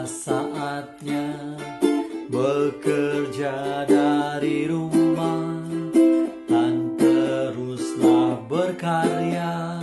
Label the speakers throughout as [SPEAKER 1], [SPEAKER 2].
[SPEAKER 1] saatnya bekerja dari rumah dan teruslah berkarya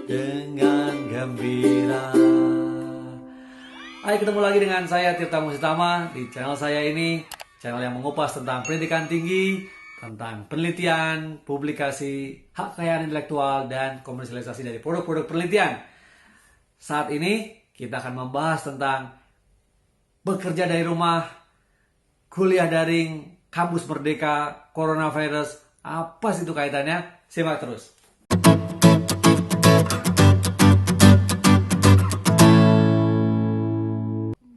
[SPEAKER 1] dengan gembira. Hai, ketemu lagi dengan saya Tirta Musitama di channel saya ini, channel yang mengupas tentang pendidikan tinggi, tentang penelitian, publikasi, hak kekayaan intelektual, dan komersialisasi dari produk-produk penelitian. Saat ini kita akan membahas tentang bekerja dari rumah, kuliah daring, kampus merdeka, coronavirus. Apa sih itu kaitannya? Simak terus.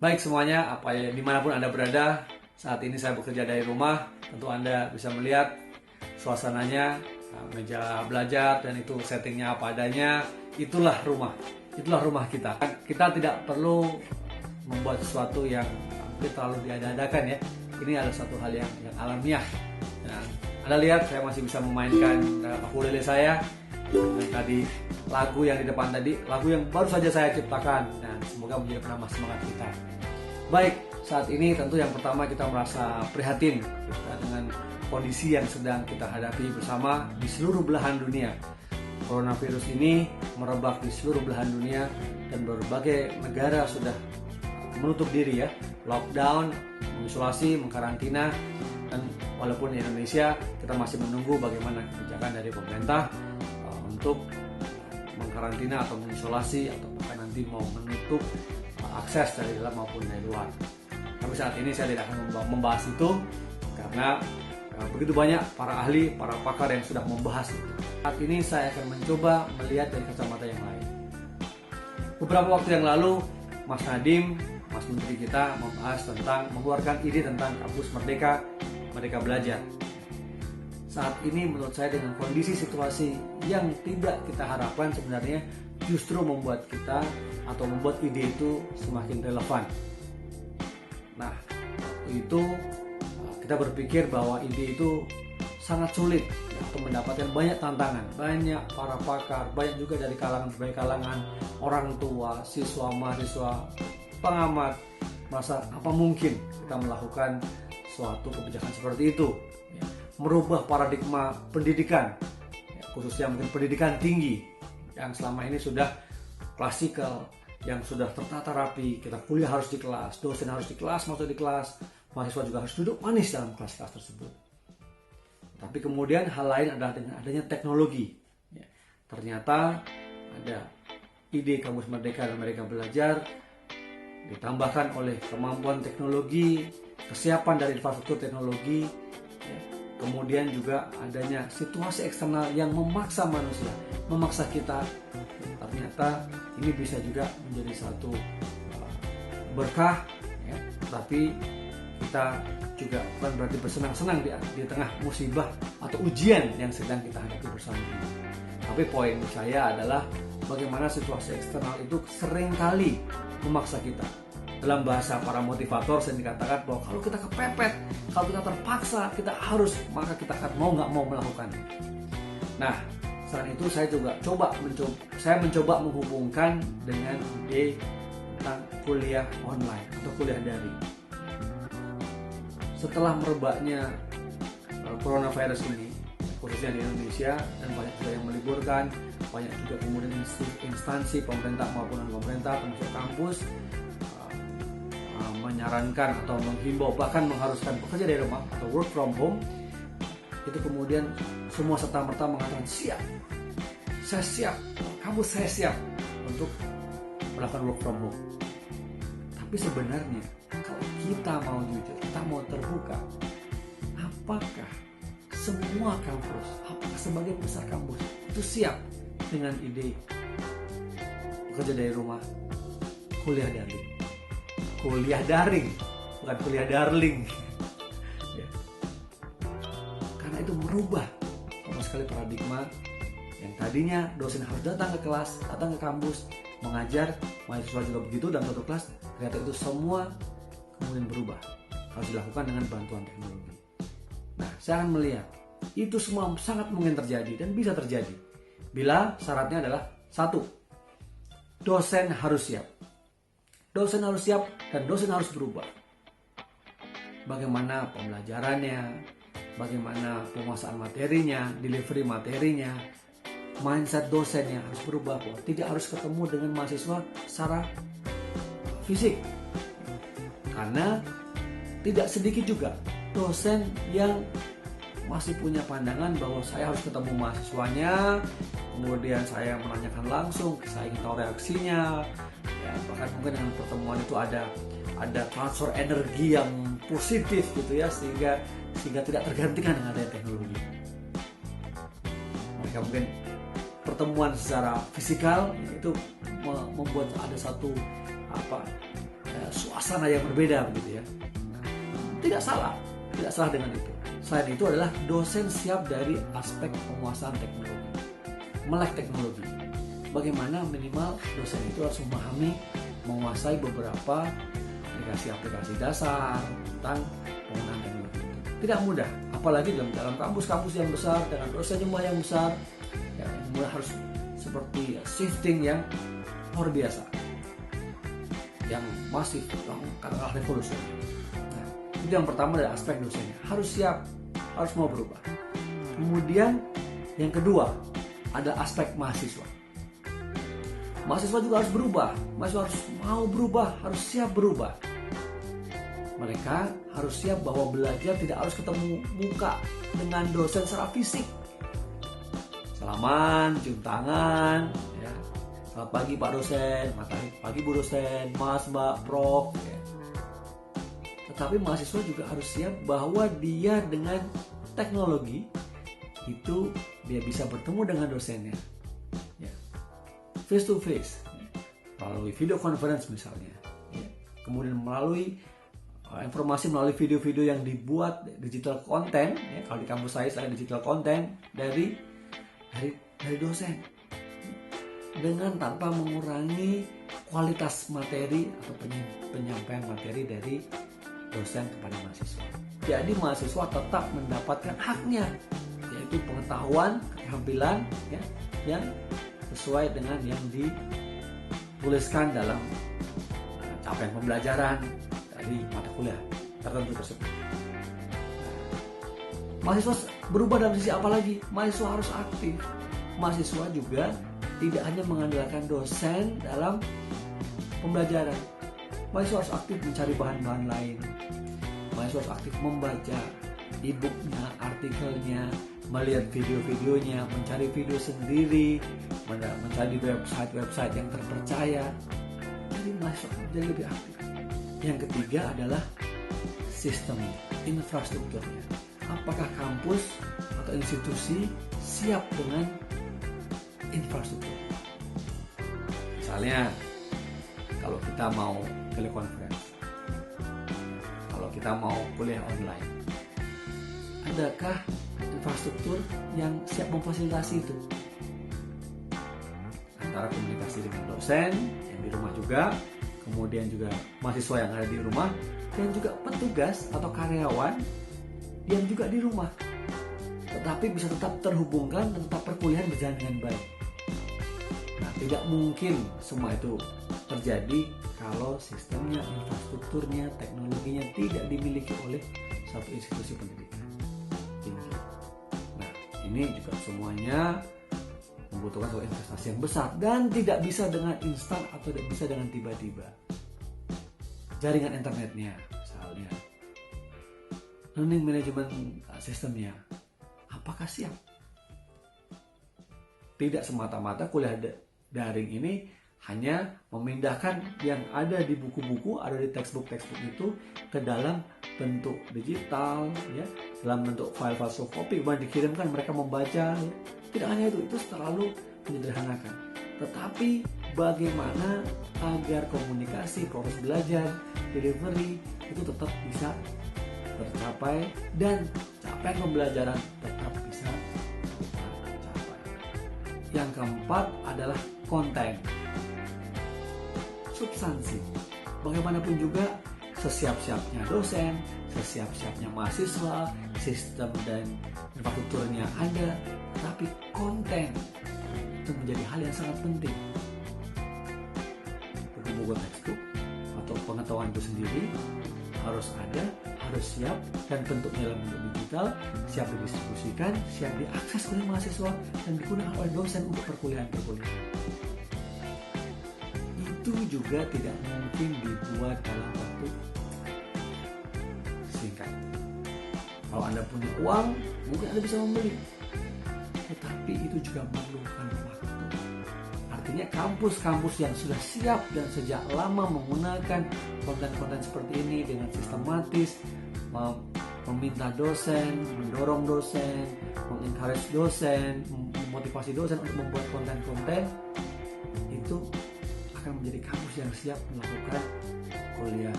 [SPEAKER 1] Baik semuanya, dimanapun Anda berada, saat ini saya bekerja dari rumah. Tentu Anda bisa melihat suasananya, meja belajar, dan itu settingnya apa adanya. Itulah rumah kita. Kita tidak perlu membuat sesuatu yang terlalu diada-adakan ya. Ini adalah satu hal yang alamiah. Dan Anda lihat saya masih bisa memainkan ukulele saya. Dan tadi lagu yang di depan tadi, lagu yang baru saja saya ciptakan, dan semoga menjadi penambah semangat kita. Baik, saat ini tentu yang pertama kita merasa prihatin dengan kondisi yang sedang kita hadapi bersama di seluruh belahan dunia. Coronavirus ini merebak di seluruh belahan dunia dan berbagai negara sudah menutup diri ya, lockdown, mengisolasi, mengkarantina, dan walaupun di Indonesia kita masih menunggu bagaimana kebijakan dari pemerintah untuk mengkarantina atau mengisolasi atau bahkan nanti mau menutup akses dari dalam maupun dari luar. Tapi saat ini saya tidak akan membahas itu karena begitu banyak para ahli, para pakar yang sudah membahas itu. Saat ini saya akan mencoba melihat dari kacamata yang lain. Beberapa waktu yang lalu, Mas Nadiem, Mas Menteri kita membahas tentang mengeluarkan ide tentang kampus merdeka, Merdeka Belajar. Saat ini menurut saya dengan kondisi situasi yang tidak kita harapkan sebenarnya justru membuat kita atau membuat ide itu semakin relevan. Nah, itu kita berpikir bahwa ide itu sangat sulit untuk mendapatkan banyak tantangan, banyak para pakar, banyak juga dari berbagai kalangan orang tua, siswa, mahasiswa, pengamat merasa apa mungkin kita melakukan suatu kebijakan seperti itu, merubah paradigma pendidikan, khususnya mungkin pendidikan tinggi yang selama ini sudah klasikal, yang sudah tertata rapi. Kita kuliah harus di kelas, dosen harus di kelas, masuk di kelas, mahasiswa juga harus duduk manis dalam kelas-kelas tersebut. Tapi kemudian hal lain adalah dengan adanya teknologi. Ternyata ada ide kampus merdeka dan Merdeka Belajar ditambahkan oleh kemampuan teknologi, kesiapan dari infrastruktur teknologi, kemudian juga adanya situasi eksternal yang memaksa manusia, memaksa kita. Ternyata ini bisa juga menjadi satu berkah, tapi kita juga bukan berarti bersenang-senang di tengah musibah atau ujian yang sedang kita hadapi bersama ini. Tapi poin saya adalah bagaimana situasi eksternal itu seringkali memaksa kita. Dalam bahasa para motivator saya dikatakan bahwa kalau kita kepepet, kalau kita terpaksa, kita harus, maka kita akan mau nggak mau melakukannya. Nah, selain itu saya mencoba menghubungkan dengan ide tentang kuliah online atau kuliah daring. Setelah merebaknya coronavirus ini, khususnya di Indonesia, dan banyak juga yang meliburkan, banyak juga kemudian instansi pemerintah maupun non-pemerintah termasuk kampus menyarankan atau menghimbau, bahkan mengharuskan bekerja dari rumah atau work from home. Itu kemudian semua serta-merta mengatakan siap, saya siap, kampus saya siap untuk melakukan work from home. Tapi sebenarnya kalau kita mau jujur, kita mau terbuka, apakah semua kampus, apakah sebagian besar kampus itu siap dengan ide bekerja dari rumah, kuliah daring? Kuliah daring, bukan kuliah darling. Karena itu merubah sama sekali paradigma yang tadinya dosen harus datang ke kelas, datang ke kampus, mengajar, mahasiswa juga begitu dalam satu kelas. Ternyata itu semua kemudian berubah, harus dilakukan dengan bantuan teknologi. Nah, saya akan melihat itu semua sangat mungkin terjadi dan bisa terjadi bila syaratnya adalah satu, dosen harus siap. Dosen harus siap dan dosen harus berubah. Bagaimana pembelajarannya, bagaimana penguasaan materinya, delivery materinya, mindset dosennya harus berubah. Tidak harus ketemu dengan mahasiswa secara fisik. Karena tidak sedikit juga dosen yang masih punya pandangan bahwa saya harus ketemu mahasiswanya, kemudian saya menanyakan langsung, saya ingin tahu reaksinya, ya, bahkan mungkin dengan pertemuan itu ada transfer energi yang positif gitu ya, sehingga tidak tergantikan dengan adanya teknologi. Mereka mungkin pertemuan secara fisikal itu membuat ada satu suasana yang berbeda begitu ya. Tidak salah dengan itu. Selain itu adalah dosen siap dari aspek penguasaan teknologi, melek teknologi. Bagaimana minimal dosen itu harus memahami, menguasai beberapa aplikasi dasar tentang penggunaan teknologi. Tidak mudah, apalagi dalam kampus-kampus yang besar dengan dosen jumlah yang besar, ya, mulai harus seperti shifting yang luar biasa, yang masif, katakanlah revolusi. Nah, itu yang pertama dari aspek dosennya, harus siap, harus mau berubah. Kemudian yang kedua ada aspek mahasiswa. Mahasiswa juga harus berubah, mahasiswa harus mau berubah, harus siap berubah. Mereka harus siap bahwa belajar tidak harus ketemu muka dengan dosen secara fisik. Salaman, cium tangan, ya. Selamat pagi Pak dosen, selamat pagi Bu dosen, Mas, Mbak, Prof. Ya. Tetapi mahasiswa juga harus siap bahwa dia dengan teknologi itu dia bisa bertemu dengan dosennya, ya. Face to face, ya. Melalui video conference misalnya, ya. Kemudian melalui informasi melalui video-video yang dibuat digital content, ya. Kalau di kampus saya digital content dari dosen, dengan tanpa mengurangi kualitas materi atau penyampaian materi dari dosen kepada mahasiswa. Jadi mahasiswa tetap mendapatkan haknya, yaitu pengetahuan, keterampilan, ya, yang sesuai dengan yang dituliskan dalam capaian pembelajaran dari mata kuliah tertentu tersebut. Mahasiswa berubah dalam sisi apa lagi? Mahasiswa harus aktif. Mahasiswa juga tidak hanya mengandalkan dosen dalam pembelajaran. Mahasiswa harus aktif mencari bahan-bahan lain. Mahasiswa harus aktif membaca e-booknya, artikelnya, melihat video-videonya, mencari video sendiri, mencari website yang terpercaya. Jadi mahasiswa menjadi lebih aktif. Yang ketiga adalah sistem infrastrukturnya. Apakah kampus atau institusi siap dengan infrastruktur? Misalnya kalau kita mau telekonferensi, kalau kita mau kuliah online, adakah infrastruktur yang siap memfasilitasi itu? Antara komunikasi dengan dosen yang di rumah juga, kemudian juga mahasiswa yang ada di rumah, dan juga petugas atau karyawan yang juga di rumah, tetapi bisa tetap terhubungkan dan tetap perkuliahan berjalan dengan baik. Nah, tidak mungkin semua itu terjadi kalau sistemnya, infrastrukturnya, teknologinya tidak dimiliki oleh satu institusi pendidikan tinggi. Nah, ini juga semuanya membutuhkan suatu investasi yang besar dan tidak bisa dengan instan atau tidak bisa dengan tiba-tiba. Jaringan internetnya misalnya, learning management sistemnya, apakah siap? Tidak semata-mata kuliah daring ini hanya memindahkan yang ada di buku-buku, ada di textbook itu ke dalam bentuk digital, ya, dalam bentuk file-file soft copy, kemudian dikirimkan, mereka membaca. Ya. Tidak hanya itu selalu menyederhanakan. Tetapi bagaimana agar komunikasi, proses belajar, delivery itu tetap bisa tercapai dan capaian pembelajaran tetap bisa kita capai. Yang keempat adalah konten, substansi. Bagaimanapun juga sesiap-siapnya dosen, sesiap-siapnya mahasiswa, sistem dan infrastrukturnya ada, tapi konten itu menjadi hal yang sangat penting. Buku-buku textbook, keuangan itu sendiri harus ada, harus siap, dan bentuknya dalam bentuk digital, siap didistribusikan, siap diakses oleh mahasiswa, dan digunakan oleh dosen untuk perkuliahan. Itu juga tidak mungkin dibuat dalam waktu singkat. Kalau Anda punya uang, mungkin Anda bisa membeli, tetapi itu juga memerlukan waktu. Artinya kampus-kampus yang sudah siap dan sejak lama menggunakan konten-konten seperti ini dengan sistematis, meminta dosen, mendorong dosen, mengencourage dosen, memotivasi dosen untuk membuat konten-konten, itu akan menjadi kampus yang siap melakukan kuliah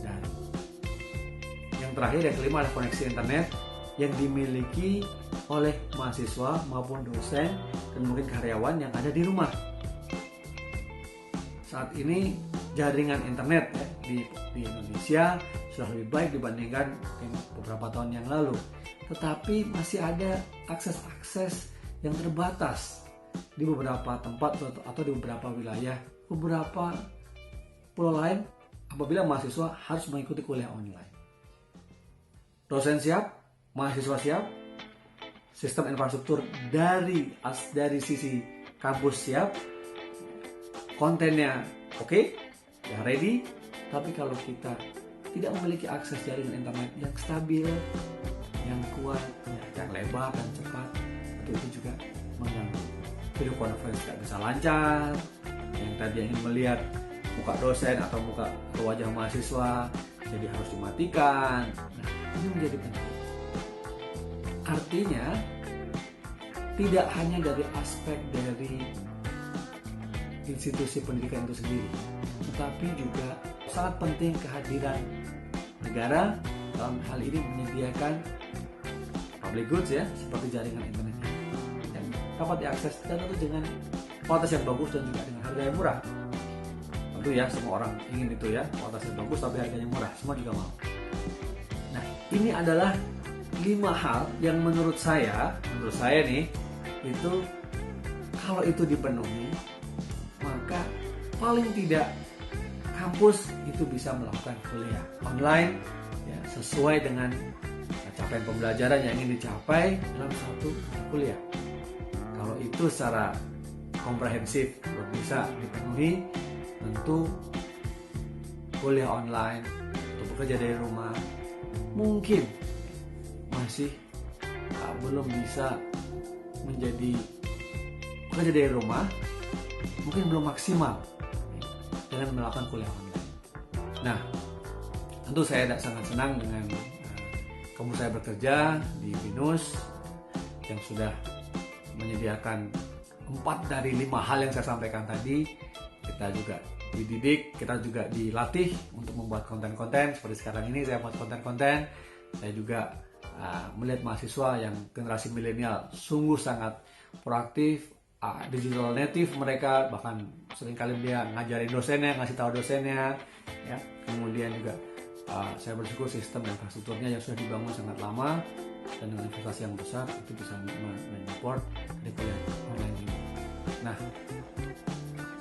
[SPEAKER 1] daring. Yang terakhir, yang kelima adalah koneksi internet yang dimiliki oleh mahasiswa maupun dosen dan mungkin karyawan yang ada di rumah. Saat ini jaringan internet di Indonesia sudah lebih baik dibandingkan beberapa tahun yang lalu, tetapi masih ada akses-akses yang terbatas di beberapa tempat atau di beberapa wilayah. Beberapa pulau lain apabila mahasiswa harus mengikuti kuliah online. Dosen siap, mahasiswa siap, sistem infrastruktur dari sisi kampus siap, kontennya oke, ya ready. Tapi kalau kita tidak memiliki akses jaringan internet yang stabil, yang kuat, yang lebar dan cepat, itu juga mengganggu. Video conference tidak bisa lancar, yang tadi ingin melihat muka dosen atau muka wajah mahasiswa jadi harus dimatikan. Nah, ini menjadi penting. Artinya tidak hanya dari aspek dari institusi pendidikan itu sendiri, tetapi juga sangat penting kehadiran negara dalam hal ini menyediakan public goods ya, seperti jaringan internet yang dapat diakses dan tentu dengan kualitas yang bagus dan juga dengan harga yang murah. Tentu ya, semua orang ingin itu ya, kualitas yang bagus tapi harganya murah, semua juga mau. Nah, ini adalah 5 hal yang menurut saya nih, itu kalau itu dipenuhi, maka paling tidak kampus itu bisa melakukan kuliah online ya, sesuai dengan capaian pembelajaran yang ingin dicapai dalam satu kuliah. Kalau itu secara komprehensif bisa dipenuhi, tentu kuliah online untuk bekerja dari rumah mungkin masih belum bisa menjadi bekerja dari rumah, mungkin belum maksimal dengan melakukan kuliah online. Nah, tentu saya sangat senang dengan kampus saya bekerja di BINUS yang sudah menyediakan 4 dari 5 hal yang saya sampaikan tadi. Kita juga dididik, kita juga dilatih untuk membuat konten-konten. Seperti sekarang ini saya buat konten-konten. Saya juga melihat mahasiswa yang generasi milenial sungguh sangat proaktif, digital native mereka, bahkan seringkali dia ngajarin dosennya, ngasih tahu dosennya ya. Kemudian juga saya bersyukur sistem dan infrastrukturnya yang sudah dibangun sangat lama dan dengan investasi yang besar itu bisa mensupport kuliah online ini. Nah,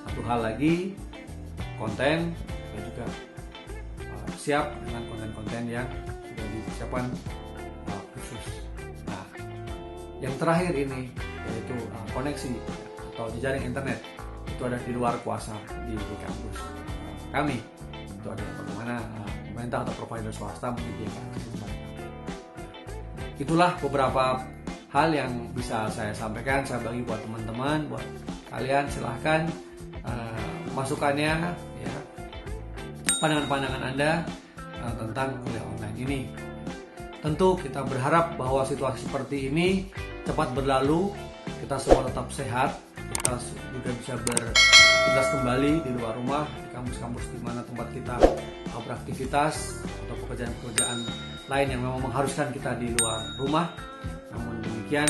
[SPEAKER 1] satu hal lagi, konten, saya juga siap dengan konten-konten yang sudah disiapkan khusus. Nah, yang terakhir ini yaitu koneksi atau jejaring internet, itu ada di luar kuasa di kampus kami. Itu adalah bagaimana pemerintah atau provider swasta menyediakan akses internet. Itulah beberapa hal yang bisa saya sampaikan, saya bagi buat teman-teman, buat kalian. Silahkan masukannya ya, pandangan-pandangan Anda tentang kuliah online ini. Tentu kita berharap bahwa situasi seperti ini cepat berlalu, kita semua tetap sehat, kita juga bisa beraktivitas kembali di luar rumah, di kampus-kampus di mana tempat kita beraktivitas atau pekerjaan-pekerjaan lain yang memang mengharuskan kita di luar rumah. Namun demikian,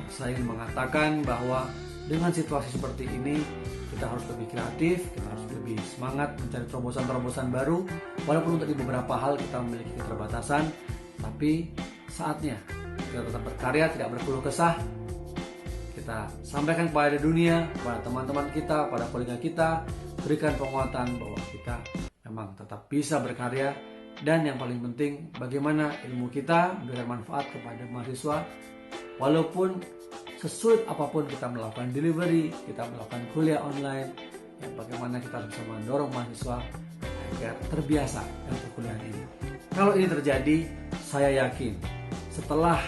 [SPEAKER 1] saya ingin mengatakan bahwa dengan situasi seperti ini kita harus lebih kreatif, kita harus lebih semangat mencari terobosan-terobosan baru. Walaupun untuk di beberapa hal kita memiliki keterbatasan, tapi saatnya kita tetap berkarya, tidak berkeluh kesah. Kita sampaikan kepada dunia, kepada teman-teman kita, pada kolega kita, berikan penguatan bahwa kita memang tetap bisa berkarya, dan yang paling penting bagaimana ilmu kita memberikan manfaat kepada mahasiswa walaupun sesulit apapun kita melakukan delivery, kita melakukan kuliah online, ya, bagaimana kita bisa mendorong mahasiswa agar terbiasa dengan perkuliahan ini. Kalau ini terjadi, saya yakin setelah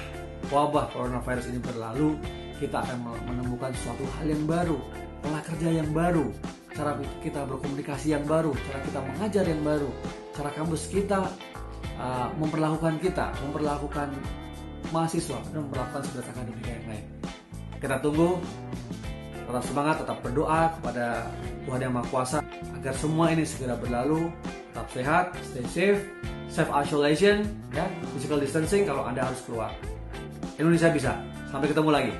[SPEAKER 1] wabah coronavirus ini berlalu, kita akan menemukan suatu hal yang baru, pola kerja yang baru, cara kita berkomunikasi yang baru, cara kita mengajar yang baru, cara kampus kita memperlakukan mahasiswa dan memperlakukan student akademik yang lain. Kita tunggu, tetap semangat, tetap berdoa kepada Tuhan Yang Maha Kuasa agar semua ini segera berlalu. Tetap sehat, stay safe, self isolation, ya, physical distancing kalau Anda harus keluar. Indonesia bisa. Sampai ketemu lagi.